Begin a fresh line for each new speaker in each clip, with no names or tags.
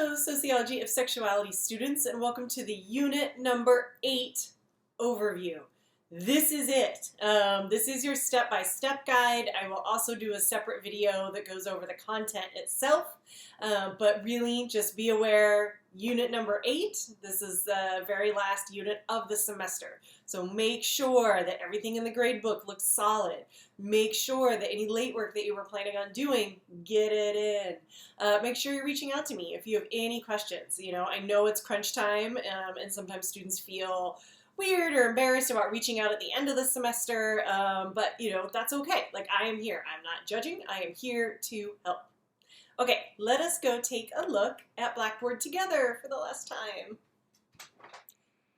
Hello, Sociology of Sexuality students, and welcome to the Unit number 8 overview. This is it. This is your step-by-step guide. I will also do a separate video that goes over the content itself, but really just be aware, Unit number 8, this is the very last unit of the semester. So make sure that everything in the grade book looks solid. Make sure that any late work that you were planning on doing, get it in. Make sure you're reaching out to me if you have any questions. You know, I know it's crunch time, and sometimes students feel weird or embarrassed about reaching out at the end of the semester, but you know, that's okay. Like, I am here. I'm not judging. I am here to help. Okay, let us go take a look at Blackboard together for the last time.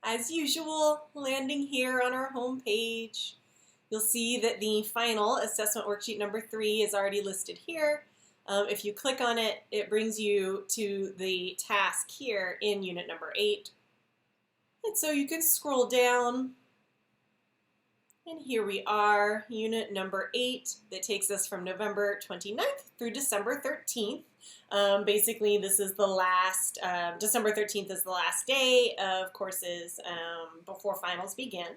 As usual, landing here on our home page, you'll see that the final assessment worksheet number 3 is already listed here. If you click on it, it brings you to the task here in unit number 8. And so you can scroll down, and here we are, unit number 8, that takes us from November 29th through December 13th. Basically, this is the last, December 13th is the last day of courses before finals begin.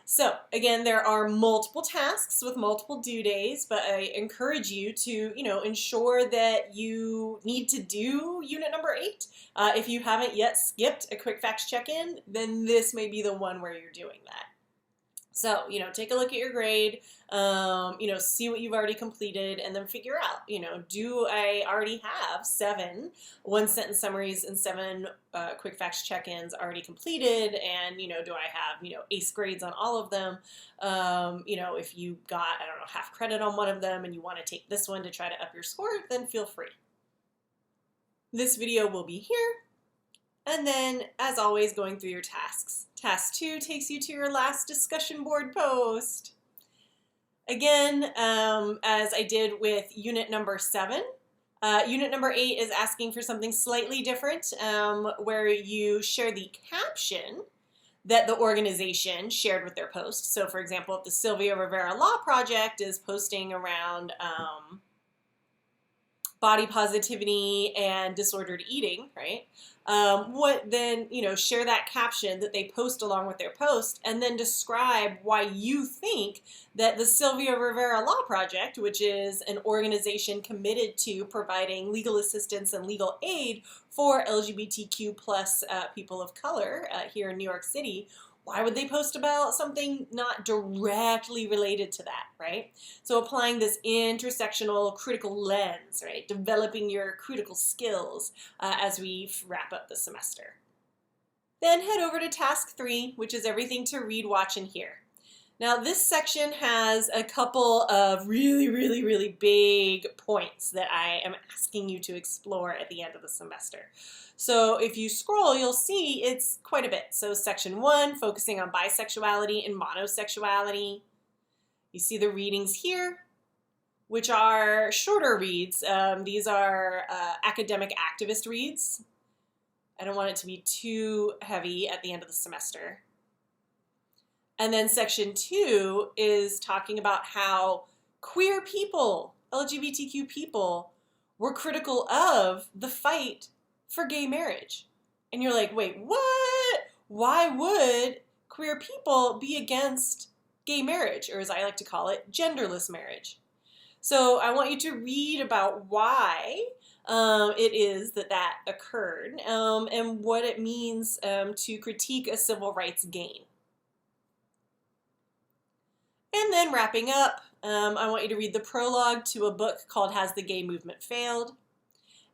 So again, there are multiple tasks with multiple due days, but I encourage you to, ensure that you need to do unit number 8. If you haven't yet skipped a quick facts check-in, then this may be the one where you're doing that. So, take a look at your grade, see what you've already completed, and then figure out, do I already have 7 one-sentence summaries and 7 quick facts check-ins already completed, and, do I have, ace grades on all of them? If you got, half credit on one of them and you want to take this one to try to up your score, then feel free. This video will be here. And then, as always, going through your tasks. Task 2 takes you to your last discussion board post. Again, as I did with unit number 7, unit number 8 is asking for something slightly different, where you share the caption that the organization shared with their post. So, for example, if the Sylvia Rivera Law Project is posting around body positivity and disordered eating, right? Share that caption that they post along with their post, and then describe why you think that the Sylvia Rivera Law Project, which is an organization committed to providing legal assistance and legal aid for LGBTQ plus people of color here in New York City, why would they post about something not directly related to that, right? So applying this intersectional critical lens, right? Developing your critical skills as we wrap up the semester. Then head over to task 3, which is everything to read, watch, and hear. Now this section has a couple of really big points that I am asking you to explore at the end of the semester. So if you scroll, you'll see it's quite a bit. So section 1, focusing on bisexuality and monosexuality. You see the readings here, which are shorter reads. These are academic activist reads. I don't want it to be too heavy at the end of the semester. And then section 2 is talking about how queer people, LGBTQ people, were critical of the fight for gay marriage. And you're like, wait, what? Why would queer people be against gay marriage, or as I like to call it, genderless marriage? So I want you to read about why it is that occurred and what it means to critique a civil rights gain. And then wrapping up, I want you to read the prologue to a book called Has the Gay Movement Failed?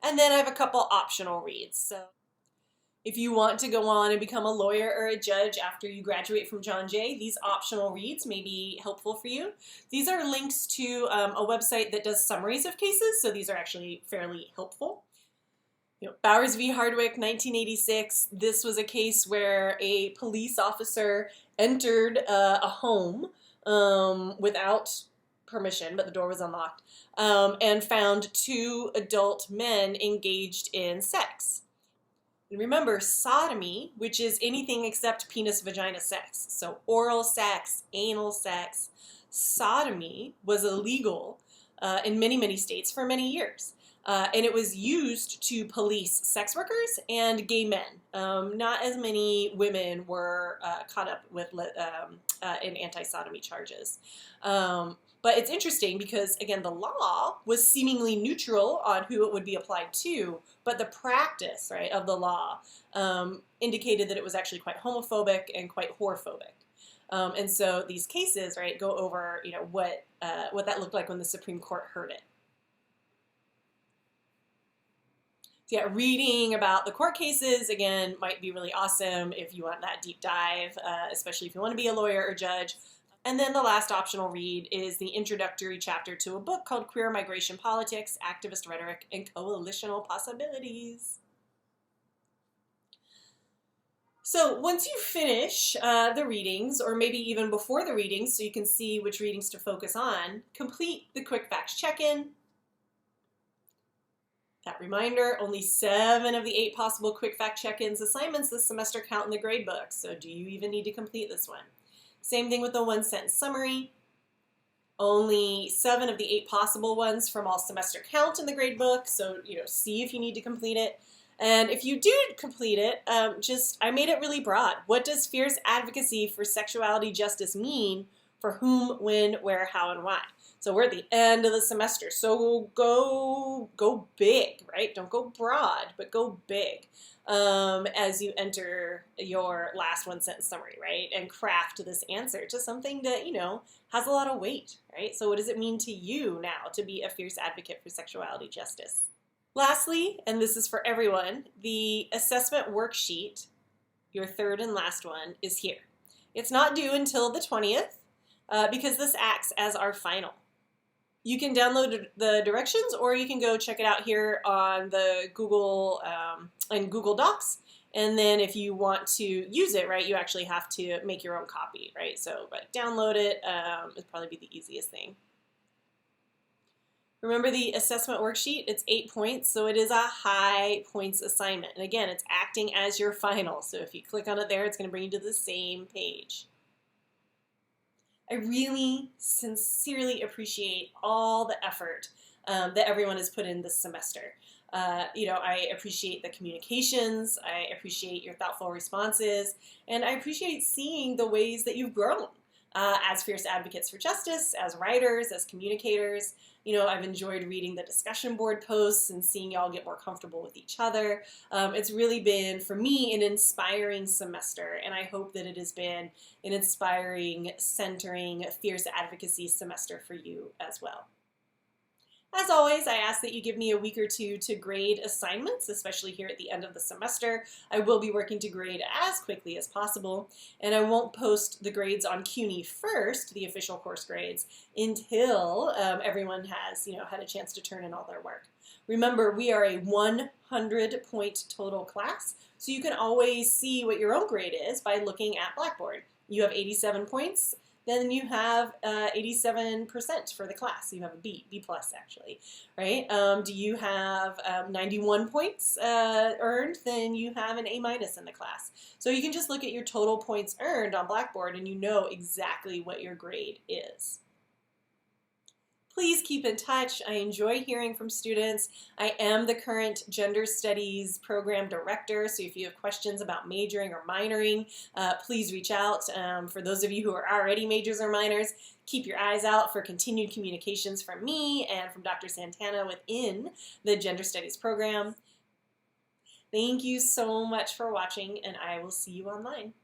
And then I have a couple optional reads. So if you want to go on and become a lawyer or a judge after you graduate from John Jay, these optional reads may be helpful for you. These are links to a website that does summaries of cases, so these are actually fairly helpful. Bowers v. Hardwick, 1986, this was a case where a police officer entered a home without permission, but the door was unlocked, and found 2 adult men engaged in sex. And remember, sodomy, which is anything except penis-vagina sex, so oral sex, anal sex, sodomy was illegal in many states for many years. And it was used to police sex workers and gay men. Not as many women were caught up with in anti-sodomy charges. But it's interesting because, again, the law was seemingly neutral on who it would be applied to, but the practice, right, of the law indicated that it was actually quite homophobic and quite whorephobic. And so these cases, right, go over, what that looked like when the Supreme Court heard it. So yeah, reading about the court cases, again, might be really awesome if you want that deep dive, especially if you want to be a lawyer or judge. And then the last optional read is the introductory chapter to a book called Queer Migration Politics, Activist Rhetoric, and Coalitional Possibilities. So once you finish the readings, or maybe even before the readings, so you can see which readings to focus on, complete the quick facts check-in. That reminder, only 7 of the 8 possible quick fact check-ins assignments this semester count in the gradebook, so do you even need to complete this one? Same thing with the 1-sentence summary. Only 7 of the 8 possible ones from all semester count in the gradebook, so see if you need to complete it. And if you do complete it, I made it really broad. What does fierce advocacy for sexuality justice mean for whom, when, where, how, and why? So we're at the end of the semester, so go big, right? Don't go broad, but go big as you enter your last 1-sentence summary, right? And craft this answer to something that, has a lot of weight, right? So what does it mean to you now to be a fierce advocate for sexuality justice? Lastly, and this is for everyone, the assessment worksheet, your third and last one, is here. It's not due until the 20th because this acts as our final. You can download the directions, or you can go check it out here on the Google and Google Docs. And then if you want to use it, right, you actually have to make your own copy, right? So download it would probably be the easiest thing. Remember the assessment worksheet? It's 8 points, so it is a high points assignment. And again, it's acting as your final. So if you click on it there, it's going to bring you to the same page. I really sincerely appreciate all the effort that everyone has put in this semester. I appreciate the communications, I appreciate your thoughtful responses, and I appreciate seeing the ways that you've grown as fierce advocates for justice, as writers, as communicators. I've enjoyed reading the discussion board posts and seeing y'all get more comfortable with each other. It's really been, for me, an inspiring semester, and I hope that it has been an inspiring, centering, fierce advocacy semester for you as well. As always, I ask that you give me a week or two to grade assignments, especially here at the end of the semester. I will be working to grade as quickly as possible, and I won't post the grades on CUNY first, the official course grades, until everyone has had a chance to turn in all their work. Remember, we are a 100-point total class, so you can always see what your own grade is by looking at Blackboard. You have 87 points. Then you have 87% for the class. You have a B plus actually, right? Do you have 91 points earned? Then you have an A- in the class. So you can just look at your total points earned on Blackboard and you know exactly what your grade is. Please keep in touch. I enjoy hearing from students. I am the current Gender Studies Program Director, so if you have questions about majoring or minoring, please reach out. For those of you who are already majors or minors, keep your eyes out for continued communications from me and from Dr. Santana within the Gender Studies program. Thank you so much for watching, and I will see you online.